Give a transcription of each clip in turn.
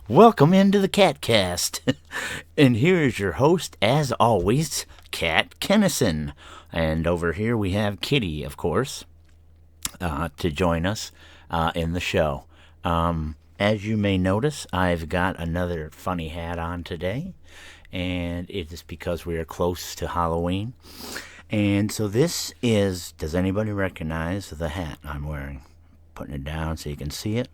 Welcome into the Catcast. And here is your host, as always, Cat Kennison. And over here we have Kitty, of course, to join us in the show. As you may notice, I've got another funny hat on today, and it is because we are close to Halloween. And so this is, does anybody recognize the hat I'm wearing? Putting it down so you can see it.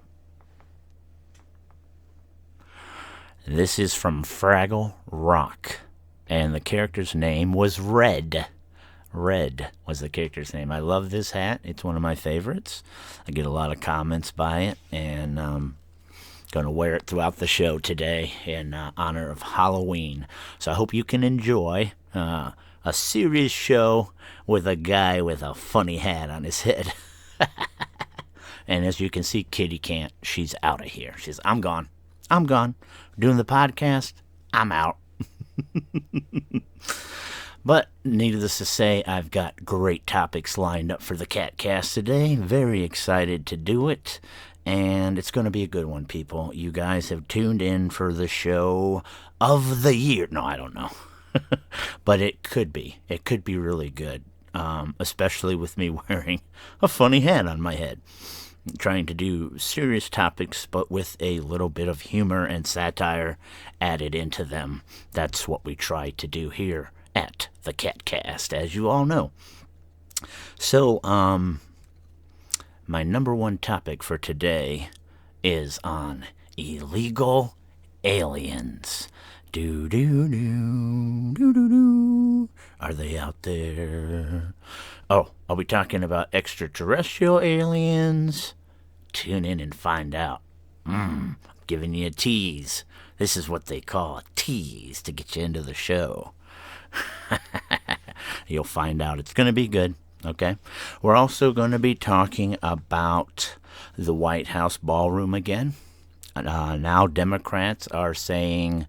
This is from Fraggle Rock, and the character's name was Red. Red was the character's name. I love this hat. It's one of my favorites. I get a lot of comments by it, and going to wear it throughout the show today in honor of Halloween. So I hope you can enjoy a serious show with a guy with a funny hat on his head. And as you can see, Kitty can't. She's out of here. I'm gone. Doing the podcast, I'm out. But needless to say, I've got great topics lined up for the Catcast today. Very excited to do it. And it's going to be a good one, people. You guys have tuned in for the show of the year. No, I don't know. But it could be. It could be really good. Especially with me wearing a funny hat on my head. Trying to do serious topics, but with a little bit of humor and satire added into them. That's what we try to do here at the Catcast, as you all know. So, my number one topic for today is on illegal aliens. Do. Are they out there? Oh, are we talking about extraterrestrial aliens? Tune in and find out. Giving you a tease. This is what they call a tease to get you into the show. You'll find out. It's going to be good, okay? We're also going to be talking about the White House ballroom again. Now Democrats are saying,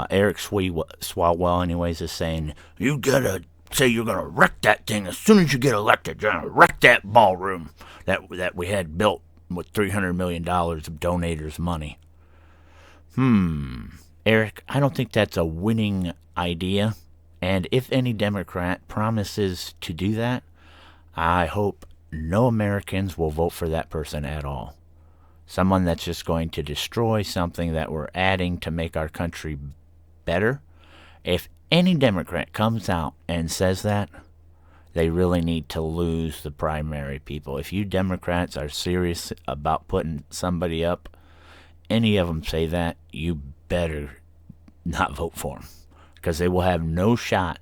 Eric Swalwell anyways is saying, you gotta say you're gonna wreck that thing as soon as you get elected. You're gonna wreck that ballroom that we had built with $300 million of donators' money. Eric, I don't think that's a winning idea. And if any Democrat promises to do that, I hope no Americans will vote for that person at all. Someone that's just going to destroy something that we're adding to make our country better. If any Democrat comes out and says that, they really need to lose the primary, people. If you Democrats are serious about putting somebody up, any of them say that, you better not vote for them. Because they will have no shot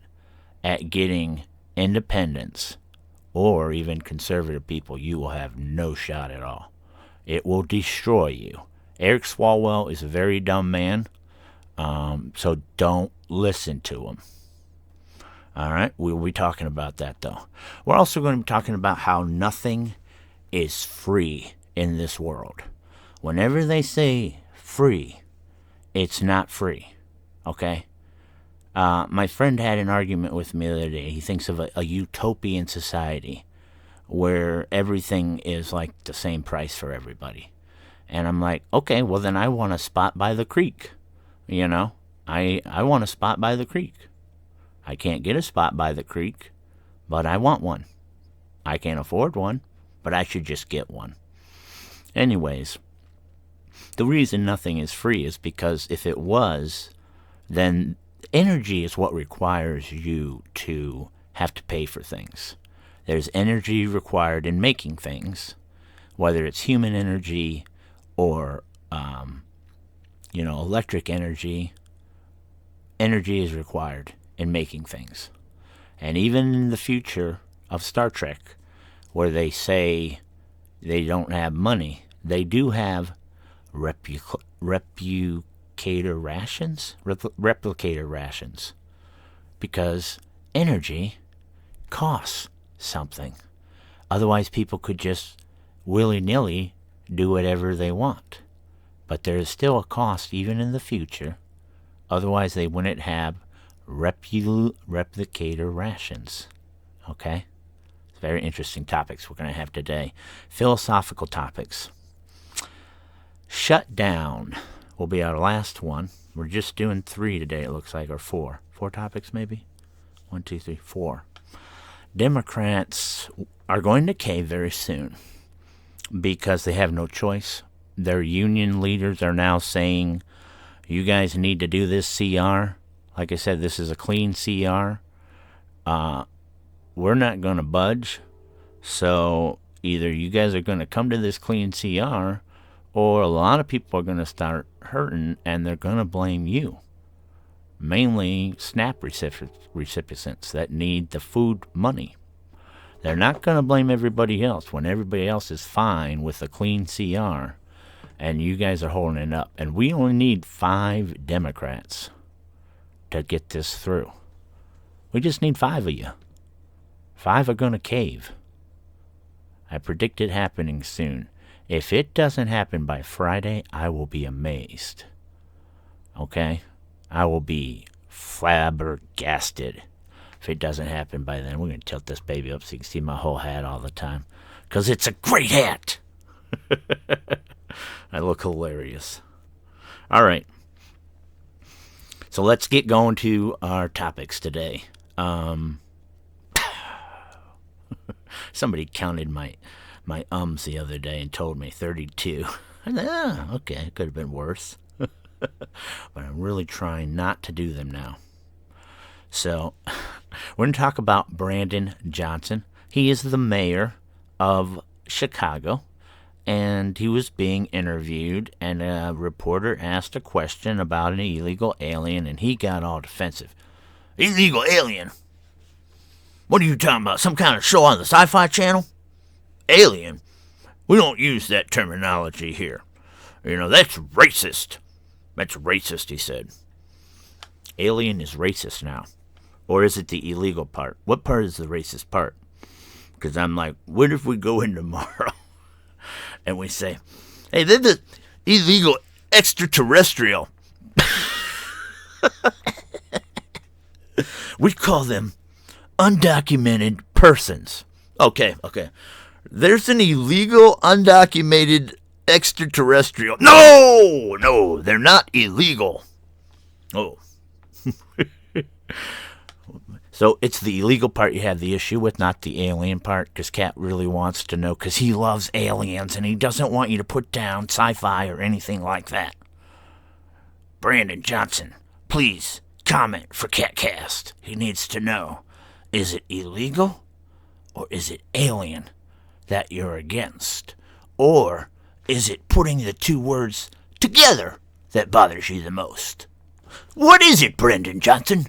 at getting independents or even conservative people. You will have no shot at all. It will destroy you. Eric Swalwell is a very dumb man, so don't listen to him. All right, we'll be talking about that, though. We're also going to be talking about how nothing is free in this world. Whenever they say free, it's not free, okay? My friend had an argument with me the other day. He thinks of a utopian society where everything is like the same price for everybody. And I'm like, okay, well then I want a spot by the creek. You know, I want a spot by the creek. I can't get a spot by the creek, but I want one. I can't afford one, but I should just get one. Anyways, the reason nothing is free is because if it was, then energy is what requires you to have to pay for things. There's energy required in making things, whether it's human energy or, electric energy. Energy is required in making things. And even in the future of Star Trek, where they say they don't have money, they do have replicator rations, because energy costs something. Otherwise, people could just willy-nilly do whatever they want. But there is still a cost even in the future. Otherwise, they wouldn't have replicator rations. Okay? It's very interesting topics we're going to have today. Philosophical topics. Shutdown will be our last one. We're just doing 3 today, it looks like, or 4. 4 topics, maybe? 1, 2, 3, 4. Democrats are going to cave very soon because they have no choice. Their union leaders are now saying, you guys need to do this CR. Like I said, this is a clean CR. We're not going to budge. So either you guys are going to come to this clean CR, or a lot of people are going to start hurting and they're going to blame you. Mainly SNAP recipients that need the food money. They're not going to blame everybody else when everybody else is fine with a clean CR and you guys are holding it up. And we only need 5 Democrats to get this through. We just need 5 of you. 5 are going to cave. I predict it happening soon. If it doesn't happen by Friday, I will be amazed. Okay? I will be flabbergasted. If it doesn't happen by then, we're going to tilt this baby up so you can see my whole hat all the time. Because it's a great hat. I look hilarious. All right. So let's get going to our topics today. Somebody counted my ums the other day and told me 32. I thought, okay, it could have been worse. But I'm really trying not to do them now. So, we're going to talk about Brandon Johnson. He is the mayor of Chicago, and he was being interviewed, and a reporter asked a question about an illegal alien, and he got all defensive. Illegal alien? What are you talking about? Some kind of show on the Sci-Fi Channel? Alien? We don't use that terminology here. You know, that's racist. That's racist, he said. Alien is racist now. Or is it the illegal part? What part is the racist part? Because I'm like, what if we go in tomorrow and we say, hey, they're the illegal extraterrestrial. We call them undocumented persons. Okay. There's an illegal, undocumented extraterrestrial. No, they're not illegal. Oh. So it's the illegal part you have the issue with, not the alien part, because Kat really wants to know, because he loves aliens, and he doesn't want you to put down sci-fi or anything like that. Brandon Johnson, please comment for CatCast. He needs to know, is it illegal, or is it alien that you're against? Or is it putting the 2 words together that bothers you the most? What is it, Brandon Johnson?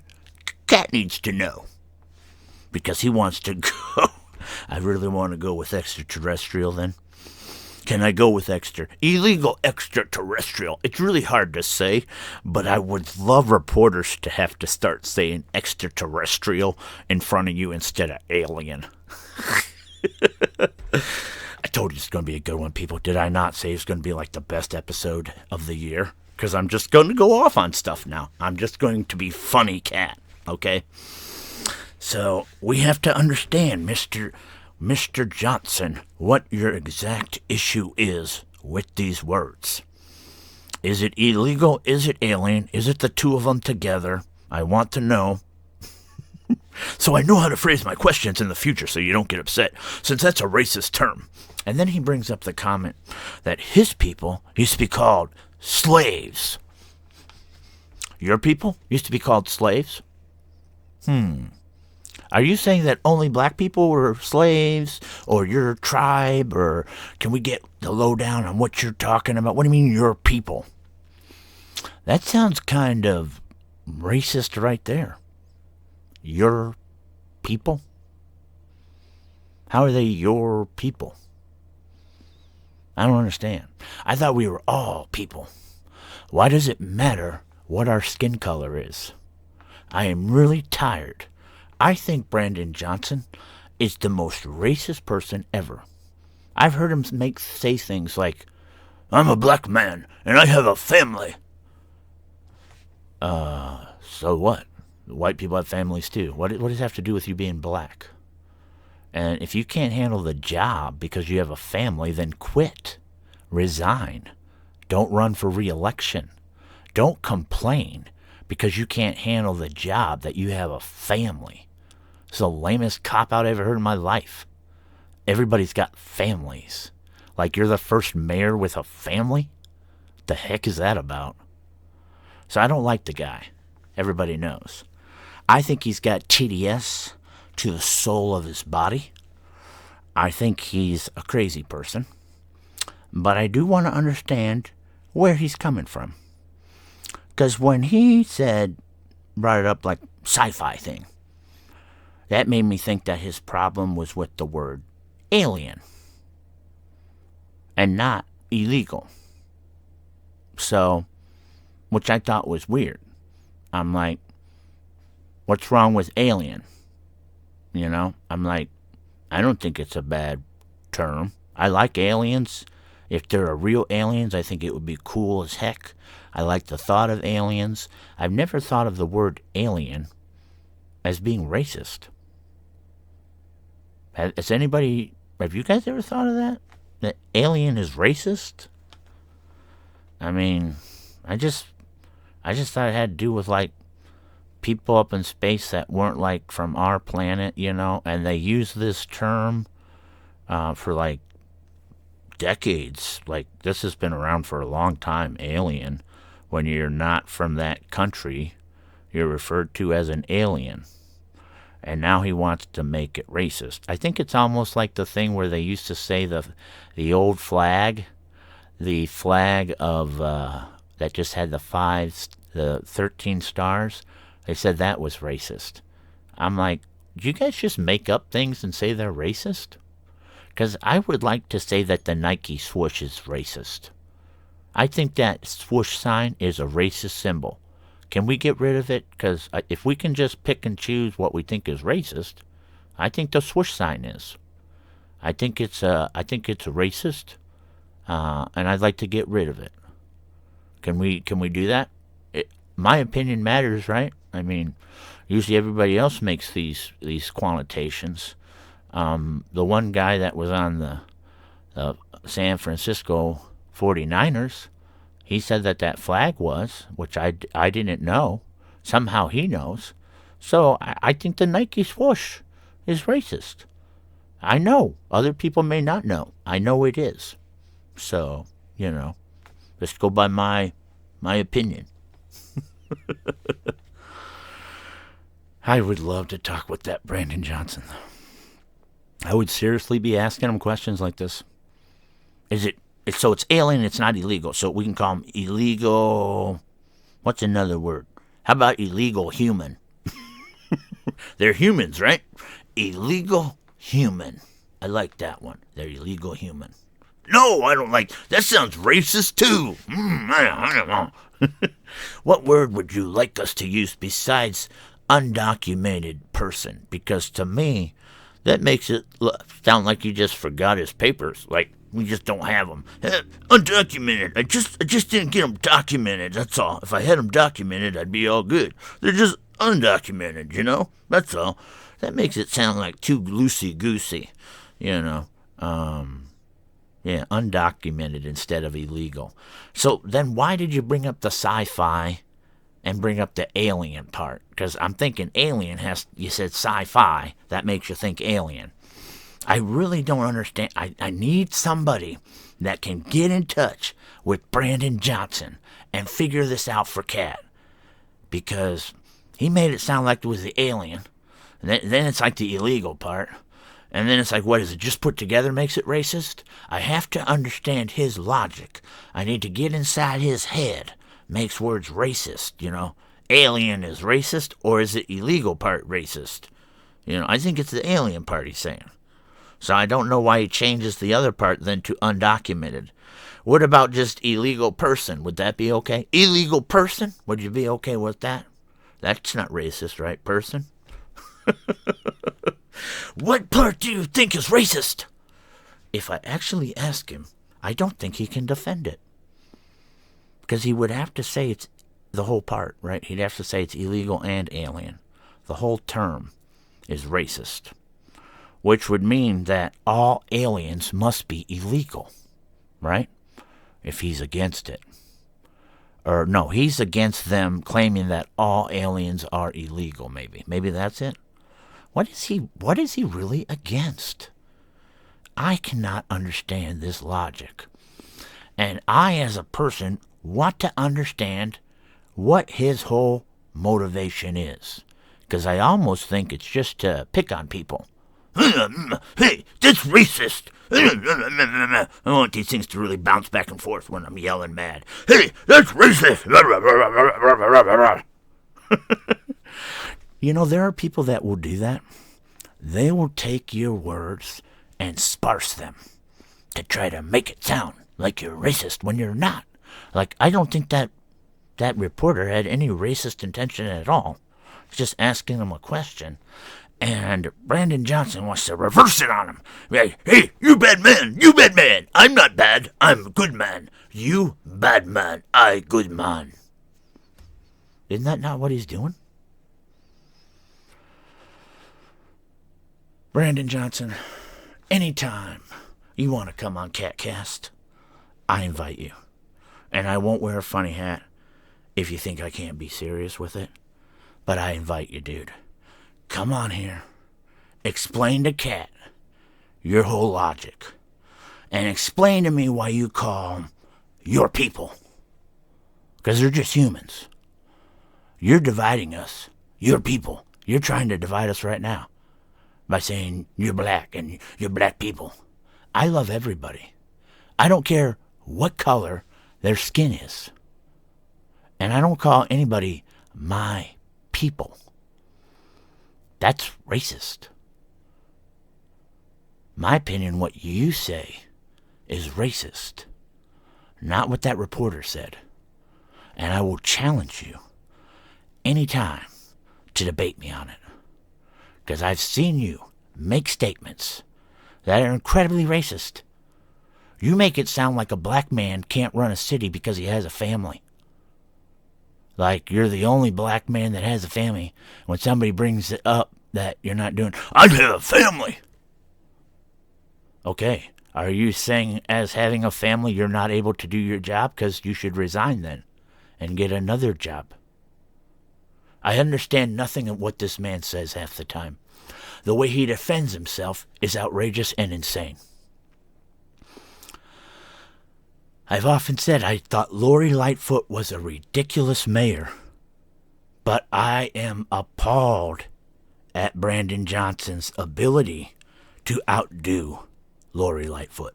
Cat needs to know. Because he wants to go. I really want to go with extraterrestrial then. Can I go with illegal extraterrestrial? It's really hard to say, but I would love reporters to have to start saying extraterrestrial in front of you instead of alien. I told you it's going to be a good one, people. Did I not say it's going to be like the best episode of the year? Because I'm just going to go off on stuff now. I'm just going to be funny cat, okay? So we have to understand, Mr. Johnson, what your exact issue is with these words. Is it illegal? Is it alien? Is it the 2 of them together? I want to know. So I know how to phrase my questions in the future so you don't get upset, since that's a racist term. And then he brings up the comment that his people used to be called slaves. Your people used to be called slaves? Are you saying that only black people were slaves, or your tribe, or can we get the lowdown on what you're talking about? What do you mean your people? That sounds kind of racist right there. Your people? How are they your people? I don't understand. I thought we were all people. Why does it matter what our skin color is? I am really tired. I think Brandon Johnson is the most racist person ever. I've heard him say things like, I'm a black man and I have a family. So what? White people have families too. What does it have to do with you being black? And if you can't handle the job because you have a family, then quit. Resign. Don't run for re-election. Don't complain because you can't handle the job that you have a family. It's the lamest cop-out I ever heard in my life. Everybody's got families. Like you're the first mayor with a family? The heck is that about? So I don't like the guy. Everybody knows. I think he's got TDS to the soul of his body. I think he's a crazy person. But I do want to understand where he's coming from. Because when he brought it up like sci-fi thing, that made me think that his problem was with the word alien and not illegal. So, which I thought was weird. I'm like, what's wrong with alien? You know, I'm like, I don't think it's a bad term. I like aliens. If there are real aliens, I think it would be cool as heck. I like the thought of aliens. I've never thought of the word alien as being racist. Have you guys ever thought of that? That alien is racist? I mean, I just thought it had to do with like people up in space that weren't like from our planet, you know, and they use this term for like decades. Like this has been around for a long time, alien. When you're not from that country, you're referred to as an alien. And now he wants to make it racist. I think it's almost like the thing where they used to say the old flag, the flag of that just had the 13 stars. They said that was racist. I'm like, do you guys just make up things and say they're racist? Because I would like to say that the Nike swoosh is racist. I think that swoosh sign is a racist symbol. Can we get rid of it? Because if we can just pick and choose what we think is racist, I think the swoosh sign is. I think it's racist, and I'd like to get rid of it. Can we do that? My opinion matters, right? I mean, usually everybody else makes these connotations. The one guy that was on the San Francisco 49ers, he said that flag was, which I didn't know. Somehow he knows. So I think the Nike swoosh is racist. I know. Other people may not know. I know it is. So, you know, just go by my opinion. I would love to talk with that Brandon Johnson, though. I would seriously be asking him questions like this. So it's alien, it's not illegal. So we can call him illegal. What's another word? How about illegal human? They're humans, right? Illegal human. I like that one. They're illegal human. No, I don't like. That sounds racist too. I don't know. What word would you like us to use besides undocumented person? Because to me, that makes it sound like you just forgot his papers. Like we just don't have them. Undocumented. I just didn't get them documented. That's all. If I had them documented, I'd be all good. They're just undocumented, you know? That's all. That makes it sound like too loosey-goosey, you know? Yeah, undocumented instead of illegal. So then why did you bring up the sci-fi and bring up the alien part? Because I'm thinking alien you said sci-fi. That makes you think alien. I really don't understand. I need somebody that can get in touch with Brandon Johnson and figure this out for Cat. Because he made it sound like it was the alien. And then it's like the illegal part. And then it's like, what is it? Just put together makes it racist? I have to understand his logic. I need to get inside his head. Makes words racist, you know. Alien is racist, or is it illegal part racist? You know, I think it's the alien part he's saying. So I don't know why he changes the other part then to undocumented. What about just illegal person? Would that be okay? Illegal person? Would you be okay with that? That's not racist, right, person? What part do you think is racist? If I actually ask him, I don't think he can defend it. Because he would have to say it's the whole part, right? He'd have to say it's illegal and alien. The whole term is racist. Which would mean that all aliens must be illegal, right? If he's against it. Or no, he's against them claiming that all aliens are illegal, maybe that's it. What is he really against? I cannot understand this logic. And I, as a person, want to understand what his whole motivation is. Because I almost think it's just to pick on people. Hey, that's racist. I want these things to really bounce back and forth when I'm yelling mad. Hey, that's racist. You know, there are people that will do that. They will take your words and sparse them to try to make it sound like you're racist when you're not. Like, I don't think that reporter had any racist intention at all. He's just asking him a question. And Brandon Johnson wants to reverse it on him. Hey, you bad man, you bad man. I'm not bad, I'm a good man. You bad man, I good man. Isn't that not what he's doing? Brandon Johnson, anytime you want to come on CatCast, I invite you. And I won't wear a funny hat if you think I can't be serious with it. But I invite you, dude. Come on here, explain to Cat your whole logic, and explain to me why you call them your people. Because they're just humans. You're dividing us, your people. You're trying to divide us right now by saying you're black and you're black people. I love everybody. I don't care what color their skin is. And I don't call anybody my people. That's racist. My opinion, what you say, is racist. Not what that reporter said. And I will challenge you anytime to debate me on it. Because I've seen you make statements that are incredibly racist. You make it sound like a black man can't run a city because he has a family. Like you're the only black man that has a family. When somebody brings it up that you're not doing, I have a family. Okay, are you saying as having a family you're not able to do your job? Because you should resign then and get another job. I understand nothing of what this man says half the time. The way he defends himself is outrageous and insane. I've often said I thought Lori Lightfoot was a ridiculous mayor, but I am appalled at Brandon Johnson's ability to outdo Lori Lightfoot.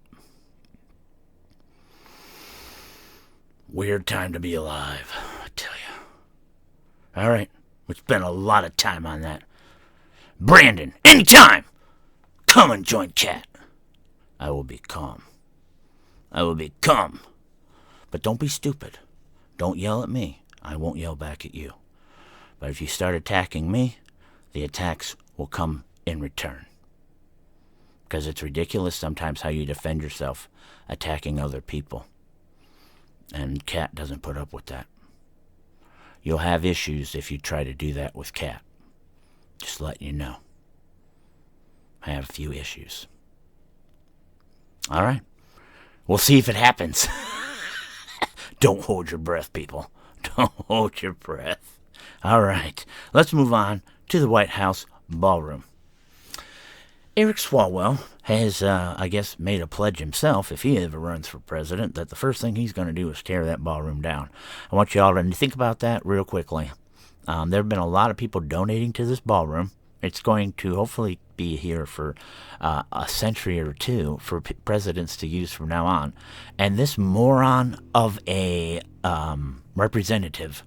Weird time to be alive, I tell you. All right, we spent a lot of time on that. Brandon, anytime, come and join Cat. I will be calm. I will be calm. But don't be stupid. Don't yell at me. I won't yell back at you. But if you start attacking me, the attacks will come in return. Because it's ridiculous sometimes how you defend yourself attacking other people. And Cat doesn't put up with that. You'll have issues if you try to do that with Cat. Just letting you know. I have a few issues. All right. We'll see if it happens. Don't hold your breath, people. Don't hold your breath. All right. Let's move on to the White House ballroom. Eric Swalwell has, I guess, made a pledge himself, if he ever runs for president, that the first thing he's going to do is tear that ballroom down. I want you all to think about that real quickly. There have been a lot of people donating to this ballroom. It's going to hopefully be here for a century or two for presidents to use from now on. And this moron of a representative,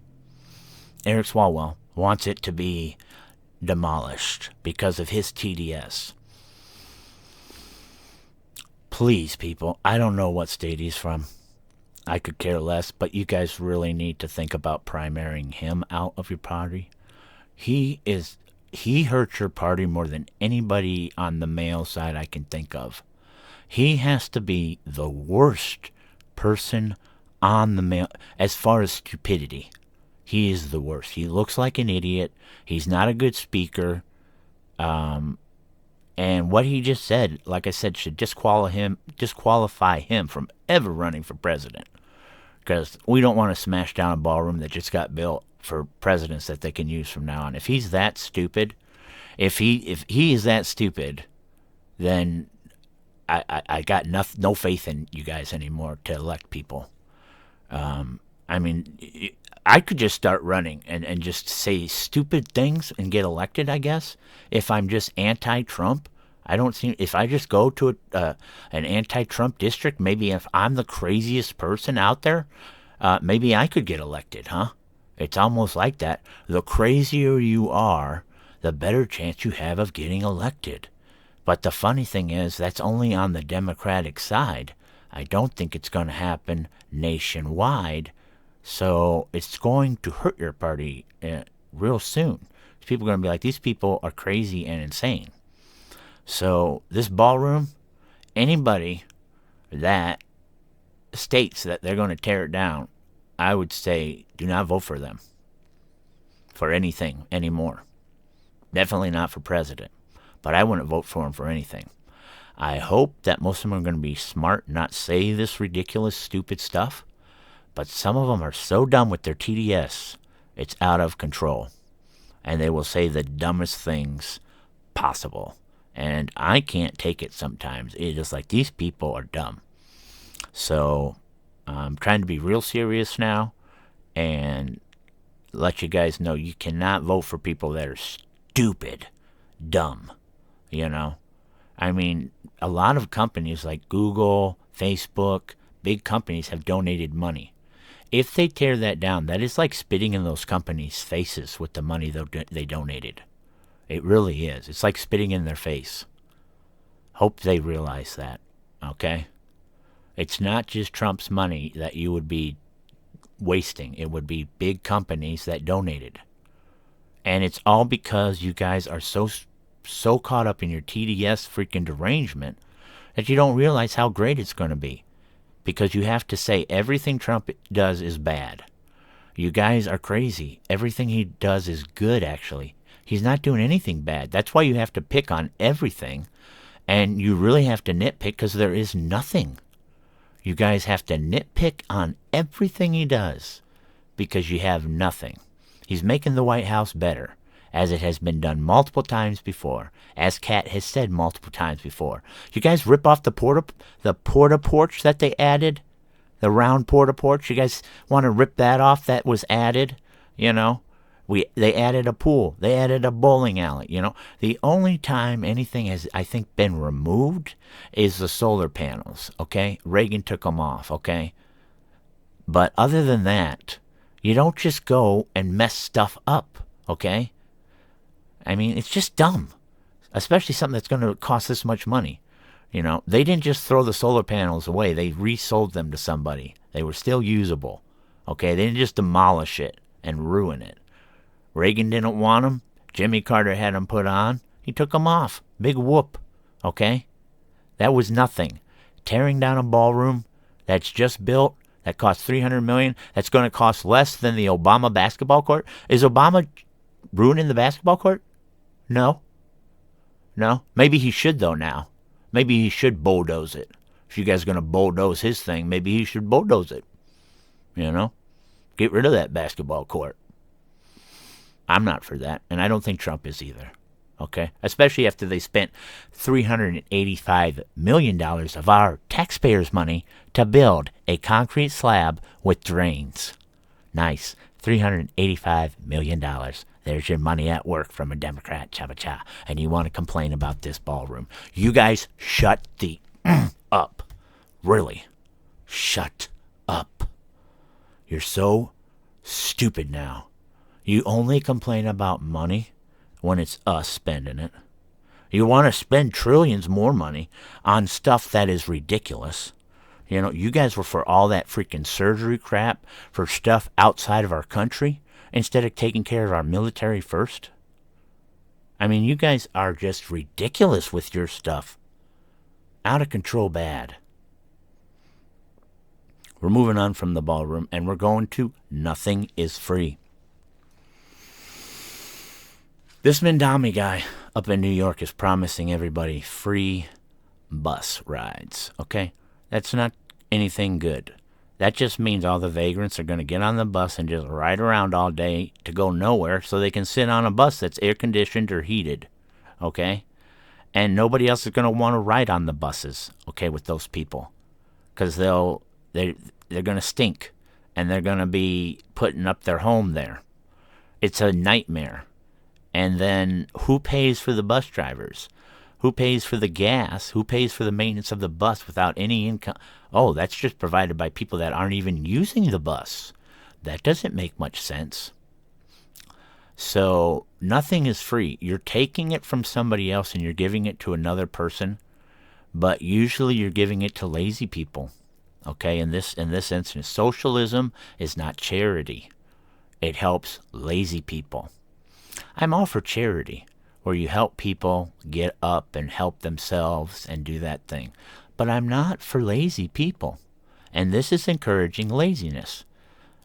Eric Swalwell, wants it to be demolished because of his TDS. Please, people, I don't know what state he's from. I could care less, but you guys really need to think about primarying him out of your party. He hurts your party more than anybody on the male side I can think of. He has to be the worst person on the male, as far as stupidity. He is the worst. He looks like an idiot. He's not a good speaker. And what he just said, like I said, should disqualify him from ever running for president. because we don't want to smash down a ballroom that just got built for presidents that they can use from now on. If he's that stupid, if he is that stupid, then I got no faith in you guys anymore to elect people. I mean, I could just start running and just say stupid things and get elected, I guess, if I'm just anti-Trump. I don't see, if I just go to an anti-Trump district, maybe if I'm the craziest person out there, maybe I could get elected, huh? It's almost like that. The crazier you are, the better chance you have of getting elected. But the funny thing is, that's only on the Democratic side. I don't think it's going to happen nationwide. So it's going to hurt your party real soon. People are going to be like, these people are crazy and insane. So this ballroom, anybody that states that they're going to tear it down, I would say do not vote for them for anything anymore. Definitely not for president. But I wouldn't vote for them for anything. I hope that most of them are going to be smart, not say this ridiculous, stupid stuff. But some of them are so dumb with their TDS, it's out of control. And they will say the dumbest things possible. And I can't take it sometimes. It's just like, these people are dumb. So I'm trying to be real serious now and let you guys know you cannot vote for people that are stupid, dumb, you know. I mean, a lot of companies like Google, Facebook, big companies have donated money. If they tear that down, that is like spitting in those companies' faces with the money they donated. It really is. It's like spitting in their face. Hope they realize that, okay? It's not just Trump's money that you would be wasting. It would be big companies that donated. And it's all because you guys are so caught up in your TDS freaking derangement that you don't realize how great it's going to be. Because you have to say everything Trump does is bad. You guys are crazy. Everything he does is good, actually. He's not doing anything bad. That's why you have to pick on everything. And you really have to nitpick because there is nothing. You guys have to nitpick on everything he does because you have nothing. He's making the White House better, as it has been done multiple times before, as Kat has said multiple times before. You guys rip off the porta porch that they added, the round porta porch. You guys want to rip that off? That was added, you know. They added a pool. They added a bowling alley, you know. The only time anything has, I think, been removed is the solar panels, okay? Reagan took them off, okay? But other than that, you don't just go and mess stuff up, okay? I mean, it's just dumb, especially something that's going to cost this much money. You know, they didn't just throw the solar panels away. They resold them to somebody. They were still usable, okay? They didn't just demolish it and ruin it. Reagan didn't want them. Jimmy Carter had them put on. He took them off. Big whoop, okay? That was nothing. Tearing down a ballroom that's just built, that cost $300 million, that's going to cost less than the Obama basketball court. Is Obama ruining the basketball court? No. Maybe he should, though, now. Maybe he should bulldoze it. If you guys are going to bulldoze his thing, maybe he should bulldoze it. You know? Get rid of that basketball court. I'm not for that, and I don't think Trump is either. Okay? Especially after they spent $385 million of our taxpayers' money to build a concrete slab with drains. Nice. $385 million. There's your money at work from a Democrat, cha-cha-cha. And you want to complain about this ballroom. You guys shut the up. Really. Shut up. You're so stupid now. You only complain about money when it's us spending it. You want to spend trillions more money on stuff that is ridiculous. You know, you guys were for all that freaking surgery crap for stuff outside of our country instead of taking care of our military first. I mean, you guys are just ridiculous with your stuff. Out of control bad. We're moving on from the ballroom and we're going to nothing is free. This Mindami guy up in New York is promising everybody free bus rides, okay? That's not anything good. That just means all the vagrants are going to get on the bus and just ride around all day to go nowhere so they can sit on a bus that's air conditioned or heated, okay? And nobody else is going to want to ride on the buses, okay, with those people, because they're going to stink, and they're going to be putting up their home there. It's a nightmare. And then who pays for the bus drivers? Who pays for the gas? Who pays for the maintenance of the bus without any income? Oh, that's just provided by people that aren't even using the bus. That doesn't make much sense. So nothing is free. You're taking it from somebody else and you're giving it to another person, but usually you're giving it to lazy people. Okay, in this instance, socialism is not charity. It helps lazy people. I'm all for charity, where you help people get up and help themselves and do that thing. But I'm not for lazy people. And this is encouraging laziness.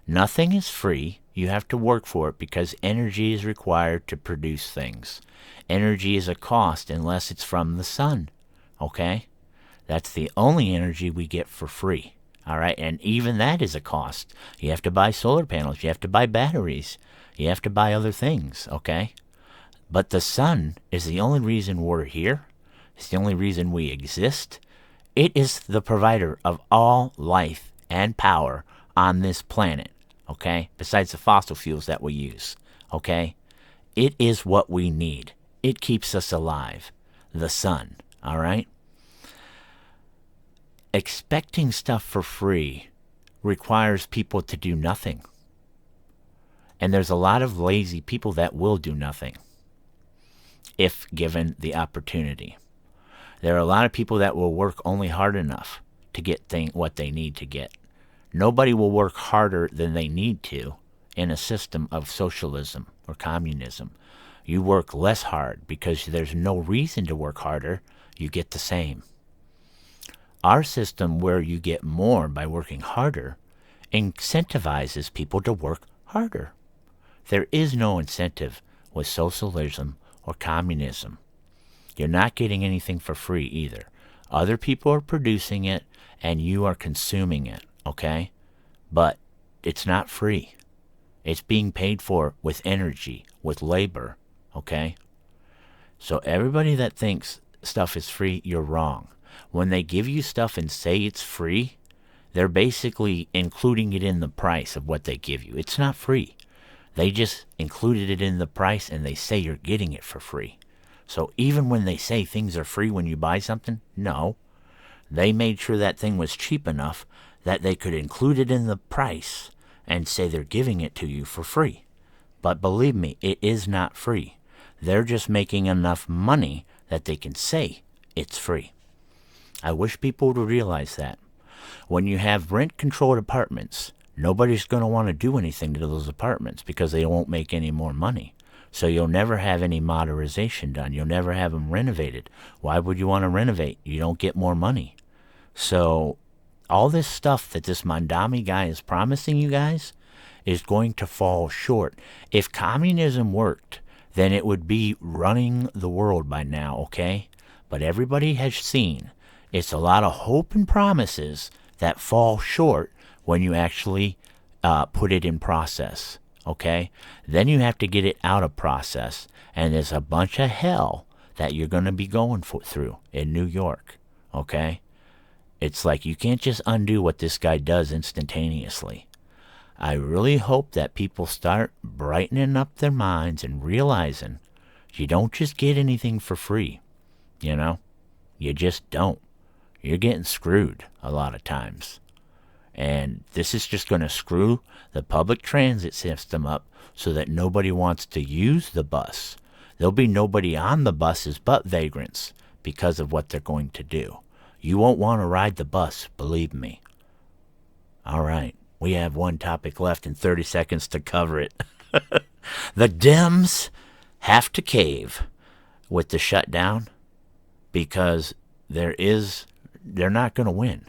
Nothing is free. You have to work for it because energy is required to produce things. Energy is a cost unless it's from the sun. Okay? That's the only energy we get for free. All right? And even that is a cost. You have to buy solar panels. You have to buy batteries. You have to buy other things. Okay? But the sun is the only reason we're here. It's the only reason we exist. It is the provider of all life and power on this planet, okay? Besides the fossil fuels that we use, okay? It is what we need. It keeps us alive. The sun, all right? Expecting stuff for free requires people to do nothing. And there's a lot of lazy people that will do nothing if given the opportunity. There are a lot of people that will work only hard enough to get what they need to get. Nobody will work harder than they need to in a system of socialism or communism. You work less hard because there's no reason to work harder. You get the same. Our system, where you get more by working harder, incentivizes people to work harder. There is no incentive with socialism or communism. You're not getting anything for free either. Other people are producing it, and you are consuming it, okay? But it's not free. It's being paid for with energy, with labor, okay? So everybody that thinks stuff is free, you're wrong. When they give you stuff and say it's free, they're basically including it in the price of what they give you. It's not free. They just included it in the price, and they say you're getting it for free. So even when they say things are free when you buy something, no. They made sure that thing was cheap enough that they could include it in the price and say they're giving it to you for free. But believe me, it is not free. They're just making enough money that they can say it's free. I wish people would realize that. When you have rent-controlled apartments, nobody's going to want to do anything to those apartments because they won't make any more money. So you'll never have any modernization done. You'll never have them renovated. Why would you want to renovate? You don't get more money. So all this stuff that this Mandami guy is promising you guys is going to fall short. If communism worked, then it would be running the world by now, okay? But everybody has seen it's a lot of hope and promises that fall short when you actually put it in process. Okay? Then you have to get it out of process. And there's a bunch of hell that you're going to be going through in New York. Okay? It's like you can't just undo what this guy does instantaneously. I really hope that people start brightening up their minds and realizing you don't just get anything for free. You know? You just don't. You're getting screwed a lot of times. And this is just going to screw the public transit system up so that nobody wants to use the bus. There'll be nobody on the buses but vagrants because of what they're going to do. You won't want to ride the bus, believe me. All right, we have one topic left and 30 seconds to cover it. The Dems have to cave with the shutdown because they're not going to win.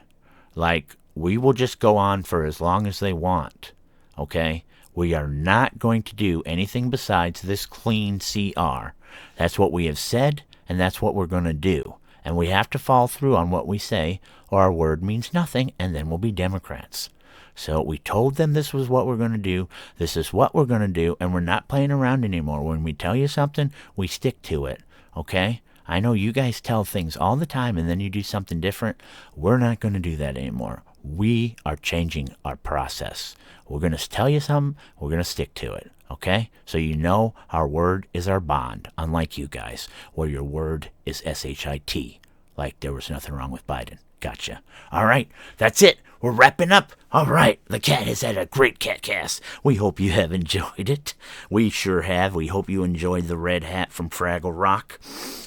Like, we will just go on for as long as they want, okay? We are not going to do anything besides this clean CR. That's what we have said, and that's what we're going to do. And we have to follow through on what we say, or our word means nothing, and then we'll be Democrats. So we told them this was what we're going to do. This is what we're going to do, and we're not playing around anymore. When we tell you something, we stick to it, okay? I know you guys tell things all the time and then you do something different. We're not going to do that anymore. We are changing our process. We're going to tell you something, we're going to stick to it, okay? So you know our word is our bond, unlike you guys, where your word is SHIT, like there was nothing wrong with Biden. Gotcha. All right, that's it. We're wrapping up. All right, the cat has had a great cat cast. We hope you have enjoyed it. We sure have. We hope you enjoyed the red hat from Fraggle Rock.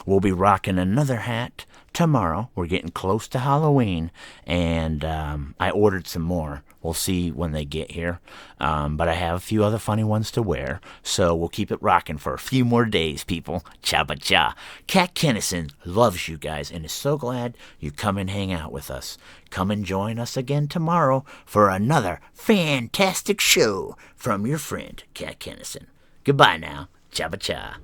We'll be rocking another hat tomorrow. We're getting close to Halloween, and I ordered some more. We'll see when they get here. But I have a few other funny ones to wear, so we'll keep it rocking for a few more days, people. Cha-ba-cha. Kat Kennison loves you guys and is so glad you come and hang out with us. Come and join us again tomorrow for another fantastic show from your friend, Kat Kennison. Goodbye now. Cha-ba-cha.